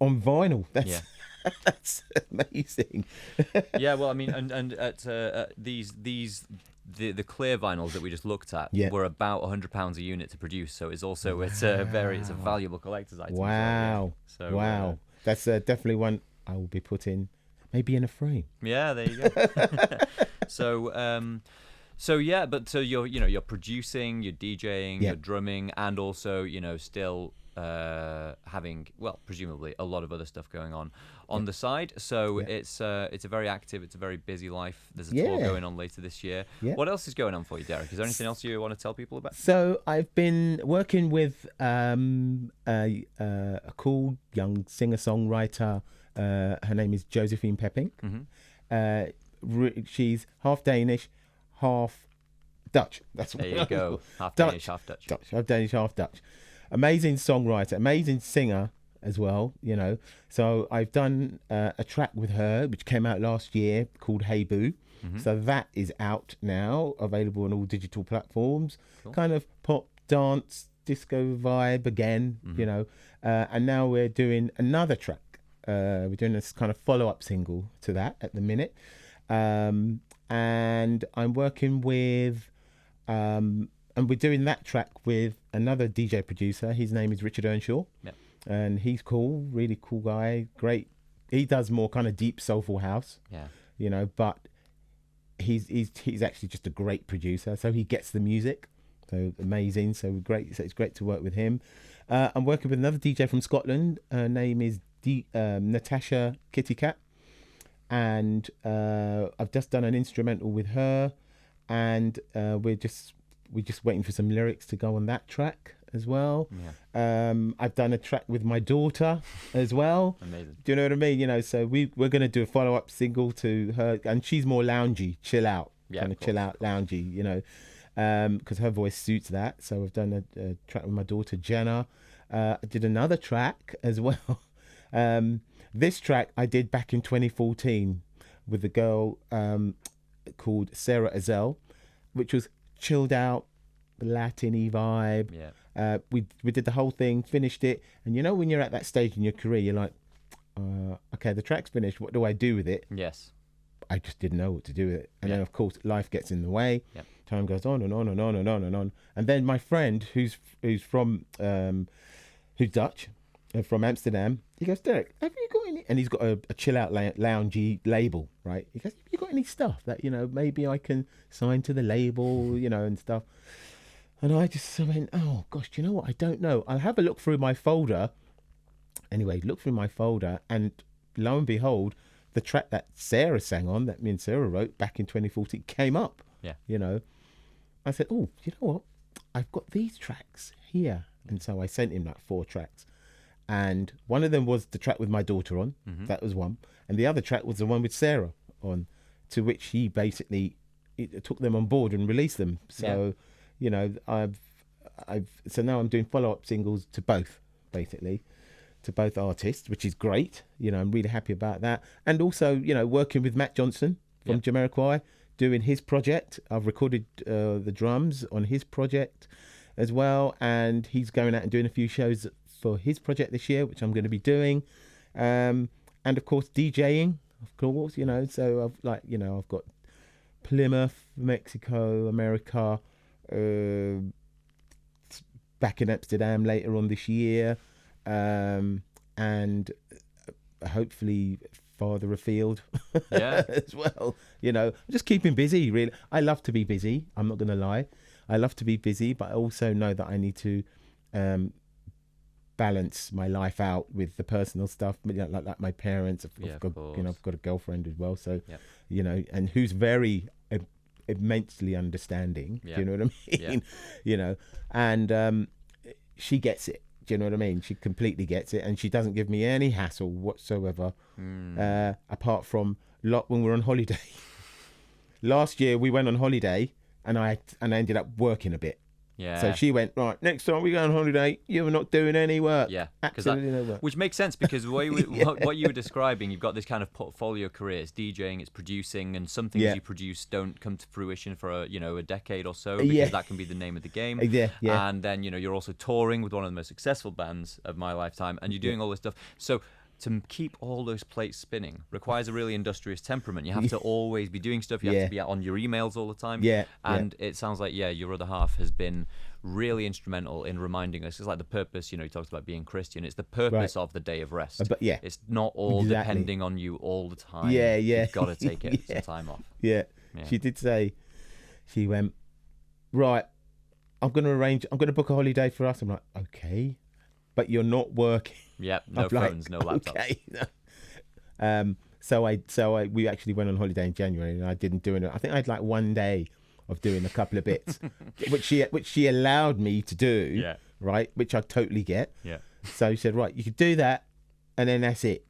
B: on vinyl. That's amazing.
A: Yeah, well, I mean, and at these the clear vinyls that we just looked at were about £100 a unit to produce. So it's also it's a valuable collector's item.
B: Wow.
A: So
B: wow. That's definitely one I will be putting maybe in a frame.
A: Yeah, there you go. So you're producing, you're DJing, you're drumming, and also still having, well, presumably a lot of other stuff going on the side. So it's a very active, it's a very busy life. There's a tour going on later this year. What else is going on for you, Derrick? Is there anything else you want to tell people about?
B: So I've been working with a cool young singer-songwriter. Her name is Josephine Pepping. She's half Danish, half Dutch. That's
A: there you go. Half Danish, half Dutch.
B: Half Danish, half Dutch. Amazing songwriter, amazing singer as well, So I've done a track with her, which came out last year, called Hey Boo. So that is out now, available on all digital platforms. Cool. Kind of pop, dance, disco vibe again, and now we're doing another track. We're doing this kind of follow-up single to that at the minute. And I'm working with... and we're doing that track with another DJ producer. His name is Richard Earnshaw.
A: Yep.
B: And he's cool, really cool guy. Great. He does more kind of deep soulful house.
A: Yeah.
B: But he's actually just a great producer. So he gets the music. So amazing. So great. So it's great to work with him. I'm working with another DJ from Scotland. Her name is Natasha Kitty Cat. And I've just done an instrumental with her. And we're just waiting for some lyrics to go on that track as well. I've done a track with my daughter as well.
A: Amazing.
B: Do you know what I mean? So we're going to do a follow-up single to her, and she's more loungy, chill out, kind of chill out, loungy, because her voice suits that. So I've done a track with my daughter Jenna. I did another track as well. This track I did back in 2014 with a girl called Sarah Azell, which was chilled out, Latin-y vibe. We did the whole thing, finished it, and when you're at that stage in your career, you're like, okay, the track's finished, what do I do with it?
A: Yes.
B: I just didn't know what to do with it. And then of course life gets in the way. Time goes on and on and on and on and on. And then my friend who's from who's Dutch, from Amsterdam, he goes, Derrick, have you got any? And he's got a chill out loungy label, right? He goes, have you got any stuff that maybe I can sign to the label, and stuff? And I just went, oh gosh, do you know what? I don't know. I'll have a look through my folder. Anyway, look through my folder, and lo and behold, the track that Sarah sang on, that me and Sarah wrote back in 2014, came up. I said, oh, you know what? I've got these tracks here. And so I sent him like 4 tracks. And one of them was the track with my daughter on. That was one. And the other track was the one with Sarah on, to which he basically took them on board and released them. So, so now I'm doing follow-up singles to both, basically, to both artists, which is great. I'm really happy about that. And also, working with Matt Johnson from Jamiroquai, doing his project. I've recorded the drums on his project as well. And he's going out and doing a few shows for his project this year, which I'm going to be doing. And of course, DJing, of course, so I've got Plymouth, Mexico, America, back in Amsterdam later on this year, and hopefully farther afield as well. Just keeping busy, really. I love to be busy, I'm not going to lie. I love to be busy, but I also know that I need to balance my life out with the personal stuff, like my parents. I've got a girlfriend as well, so and who's very immensely understanding. Do you know what I mean? And she gets it. Do you know what I mean? She completely gets it, and she doesn't give me any hassle whatsoever. Apart from when we're on holiday. Last year we went on holiday, and I ended up working a bit.
A: Yeah.
B: So she went, right, next time we go on holiday, you're not doing any work.
A: Yeah.
B: Absolutely no work.
A: Which makes sense, because what you were describing, you've got this kind of portfolio career. It's DJing, it's producing, and some things you produce don't come to fruition for a decade or so, because that can be the name of the game.
B: Yeah.
A: And then, you're also touring with one of the most successful bands of my lifetime, and you're doing all this stuff. So to keep all those plates spinning requires a really industrious temperament. You have to always be doing stuff. You have to be on your emails all the time. And it sounds like, your other half has been really instrumental in reminding us. It's like the purpose, you talked about being Christian. It's the purpose of the day of rest.
B: But
A: it's not all depending on you all the time. You've got to take some time off.
B: Yeah. She did say, she went, right, I'm going to book a holiday for us. I'm like, okay, but you're not working.
A: Yep, no phones, no laptops.
B: Okay. So we actually went on holiday in January, and I didn't do it. I think I had like one day of doing a couple of bits, which she allowed me to do. Right, which I totally get. So she said, right, you could do that, and then that's it.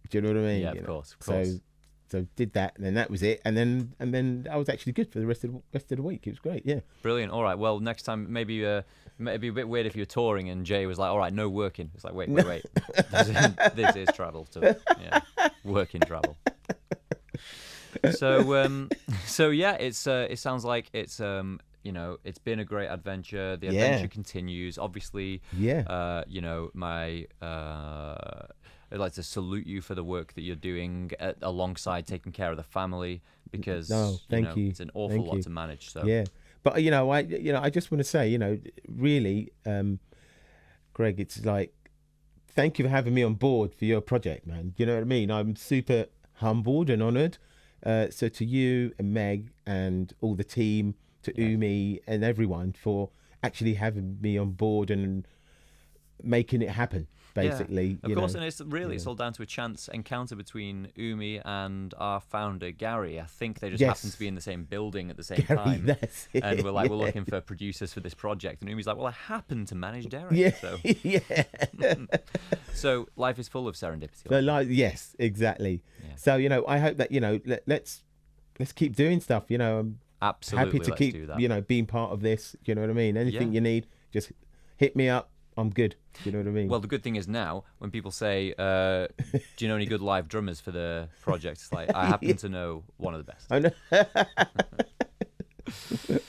B: Do you know what I mean?
A: Yeah, of course.
B: So did that, and then that was it, and then I was actually good for the rest of the week. It was great. Yeah.
A: Brilliant. All right. Well, next time maybe it'd be a bit weird if you're touring and Jay was like, "All right, no working." It's like, wait. This is travel. Working travel. So yeah, it sounds like it's it's been a great adventure. The adventure continues. Obviously, I'd like to salute you for the work that you're doing alongside taking care of the family, because it's an awful lot to manage. So
B: but I just want to say, really, Greg, it's like, thank you for having me on board for your project, man. You know what I mean? I'm super humbled and honoured. So to you and Meg and all the team, to Umi and everyone, for actually having me on board and making it happen, basically.
A: Of course, and it's all down to a chance encounter between Umi and our founder, Gary. I think they just happened to be in the same building at the same time.
B: That's it.
A: And we're looking for producers for this project. And Umi's like, well, I happen to manage Derrick. So. So life is full of serendipity.
B: So yes, exactly. Yeah. So, I hope that, let's keep doing stuff. I'm
A: absolutely
B: happy to keep, being part of this. You know what I mean? Anything you need, just hit me up. I'm good. Do you know what I mean?
A: Well, the good thing is now, when people say, do you know any good live drummers for the project? It's like, I happen to know one of the best.
B: I know.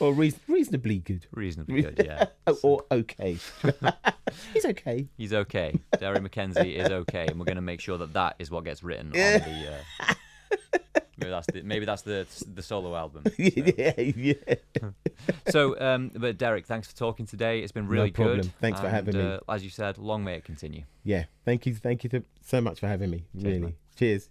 B: Or reasonably good.
A: Reasonably good, yeah.
B: Or okay. He's okay.
A: He's okay. Derrick McKenzie is okay. And we're going to make sure that is what gets written on the... Maybe that's the solo album. So. But Derrick, thanks for talking today. It's been really good.
B: Thanks for having me.
A: As you said, long may it continue.
B: Yeah, thank you so much for having me.
A: Cheers,
B: really.
A: Man.
B: Cheers.